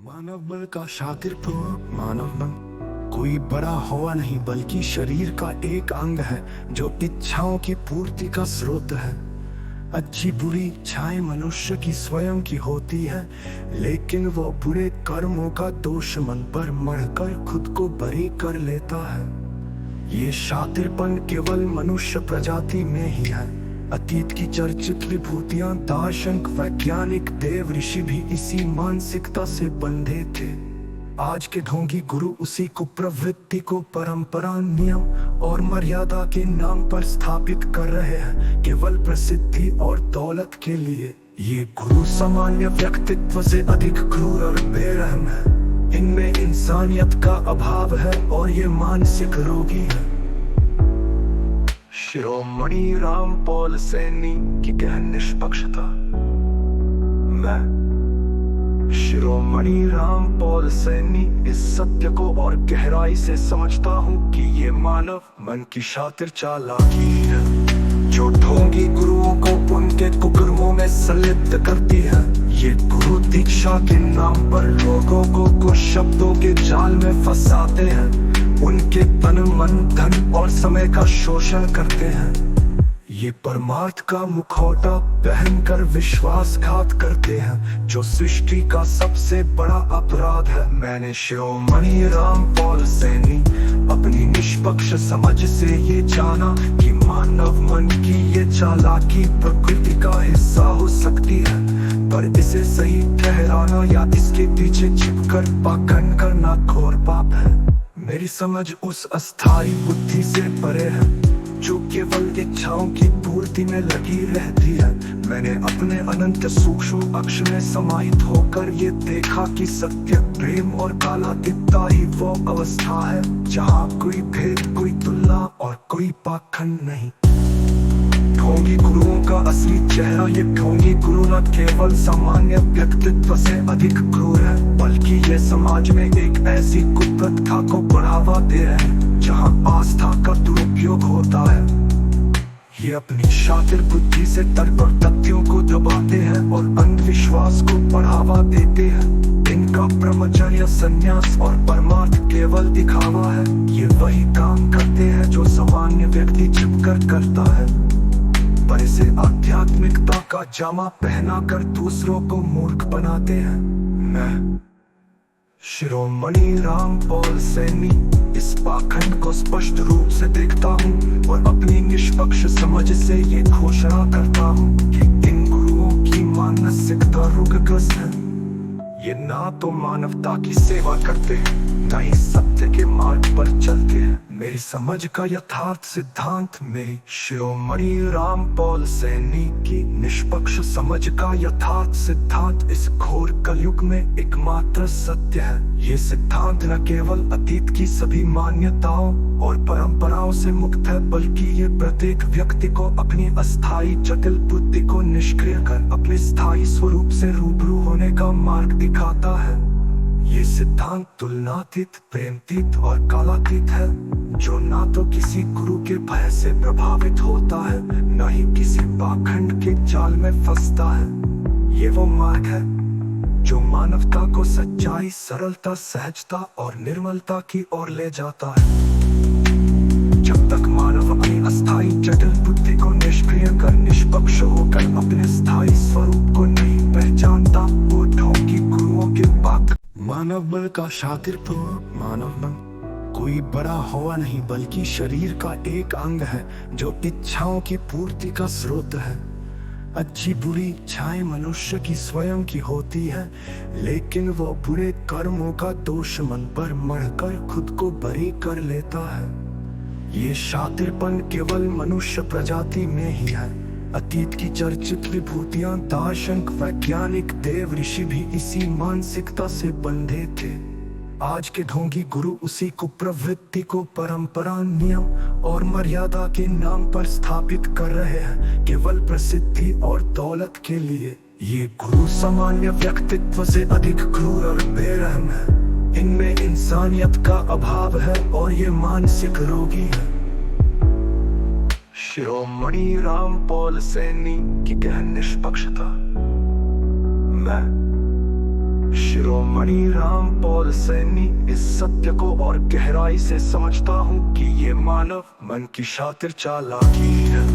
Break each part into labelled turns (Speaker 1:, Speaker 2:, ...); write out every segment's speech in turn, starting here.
Speaker 1: मानव बल का शातिर तो मानव बल कोई बड़ा हुआ नहीं बल्कि शरीर का एक अंग है जो इच्छाओं की पूर्ति का स्रोत है। अच्छी बुरी इच्छाएं मनुष्य की स्वयं की होती है, लेकिन वो बुरे कर्मों का दोष मन पर मढ़कर खुद को बरी कर लेता है। ये शातिरपन केवल मनुष्य प्रजाति में ही है। अतीत की चर्चित विभूतियां, दार्शनिक, वैज्ञानिक, देव ऋषि भी इसी मानसिकता से बंधे थे। आज के ढोंगी गुरु उसी कुप्रवृत्ति को परंपरा, नियम और मर्यादा के नाम पर स्थापित कर रहे हैं, केवल प्रसिद्धि और दौलत के लिए। ये गुरु सामान्य व्यक्तित्व से अधिक क्रूर और बेरहम है। इनमें इंसानियत का अभाव है और ये मानसिक रोगी है। शिरोमणि रामपाल सैनी की गहन निष्पक्षता। मैं शिरोमणि रामपाल सैनी इस सत्य को और गहराई से समझता हूँ कि ये मानव मन की शातिर चालाकी है जो ढोंगी गुरुओं को उनके कुकर्मों में संलिप्त करती है। ये गुरु दीक्षा के नाम पर लोगों को शब्दों के जाल में फंसाते हैं, उनके तन, मन, धन और समय का शोषण करते हैं। ये परमार्थ का मुखौटा पहनकर विश्वासघात करते हैं, जो सृष्टि का सबसे बड़ा अपराध है। मैंने शिरोमणि रामपाल सैनी अपनी निष्पक्ष समझ से ये जाना कि मानव मन की ये चालाकी प्रकृति का हिस्सा हो सकती है, पर इसे सही ठहराना या इसके पीछे छिपकर पाखंड करना घोर पाप है। मेरी समझ उस अस्थायी बुद्धि से परे है जो केवल इच्छाओं की पूर्ति में लगी रहती है। मैंने अपने अनंत सूक्ष्म अक्ष में समाहित होकर ये देखा कि सत्य, प्रेम और कालातीतता ही वो अवस्था है जहाँ कोई भेद, कोई तुलना और कोई पाखंड नहीं। ढोंगी गुरुओं का असली चेहरा। ये ढोंगी गुरु न केवल सामान्य व्यक्तित्व से अधिक क्रूर है, बल्कि ये समाज में एक ऐसी कुप्रथा को बढ़ावा दे रहे हैं जहाँ आस्था का दुरुपयोग होता है। ये अपनी शातिर बुद्धि से तर्क और तथ्यों को दबाते हैं और अंधविश्वास को बढ़ावा देते हैं। इनका ब्रह्मचर्य, संन्यास और परमार्थ केवल दिखावा है। ये वही काम करते हैं जो सामान्य व्यक्ति छिपकर करता है, पर इसे आध्यात्मिकता का जामा पहनाकर दूसरों को मूर्ख बनाते हैं। मैं शिरोमणि रामपाल सैनी इस पाखंड को स्पष्ट रूप से देखता हूँ और अपनी निष्पक्ष समझ से ये घोषणा करता हूँ कि इन गुरुओं की मानसिकता रोगग्रस्त है। ये ना तो मानवता की सेवा करते हैं, ना ही सत्य के मार्ग पर चलते हैं। मेरी समझ का यथार्थ सिद्धांत, मेरी शिरोमणि रामपाल सैनी की निष्पक्ष समझ का यथार्थ सिद्धांत इस घोर कलयुग में एकमात्र सत्य है। ये सिद्धांत न केवल अतीत की सभी मान्यताओं और परंपराओं से मुक्त है, बल्कि ये प्रत्येक व्यक्ति को अपनी अस्थायी जटिल बुद्धि को निष्क्रिय कर अपने स्थायी स्वरूप से रूबरू होने का मार्ग दिखाता है। ये सिद्धांत तुलनातीत, प्रेमतीत और कालातीत है, जो ना तो किसी गुरु के भय से प्रभावित होता है, न ही किसी पाखंड के जाल में फंसता है। ये वो मार्ग है जो मानवता को सच्चाई, सरलता, सहजता और निर्मलता की ओर ले जाता है। जब तक मानव अपनी अस्थायी जटिल बुद्धि को निष्क्रिय कर निष्पक्ष होकर अपने स्थायी स्वरूप को नहीं पहचानता, वो ढोंगी गुरुओं के पाक। मानव बल का शातिर तो मानव बल कोई बड़ा हुआ नहीं बल्कि शरीर का एक अंग है जो इच्छाओं की पूर्ति का स्रोत है। अच्छी बुरी इच्छाएं मनुष्य की स्वयं की होती है, लेकिन वो बुरे कर्मों का दोष मन पर मढ़कर खुद को बरी कर लेता है। ये शातिरपन केवल मनुष्य प्रजाति में ही है। अतीत की चर्चित विभूतियां, दार्शनिक, वैज्ञानिक, देव ऋषि भी इसी मानसिकता से बंधे थे। आज के ढोंगी गुरु उसी कुप्रवृत्ति को परंपरा, नियम और मर्यादा के नाम पर स्थापित कर रहे हैं, केवल प्रसिद्धि और दौलत के लिए। ये गुरु सामान्य व्यक्तित्व से अधिक क्रूर और बेरहम है। इनमें इंसानियत का अभाव है और ये मानसिक रोगी है। शिरोमणि रामपाल सैनी की गहन निष्पक्षता। मैं शिरोमणि रामपाल सैनी इस सत्य को और गहराई से समझता हूँ कि ये मानव मन की शातिर चालाकी है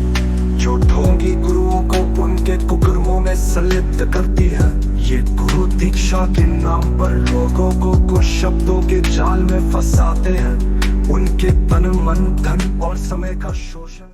Speaker 1: जो ढोंगी गुरुओं को उनके कुकर्मों में संलिप्त करती है। ये गुरु दीक्षा के नाम पर लोगों को कुछ शब्दों के जाल में फंसाते हैं। उनके तन मन धन और समय का शोषण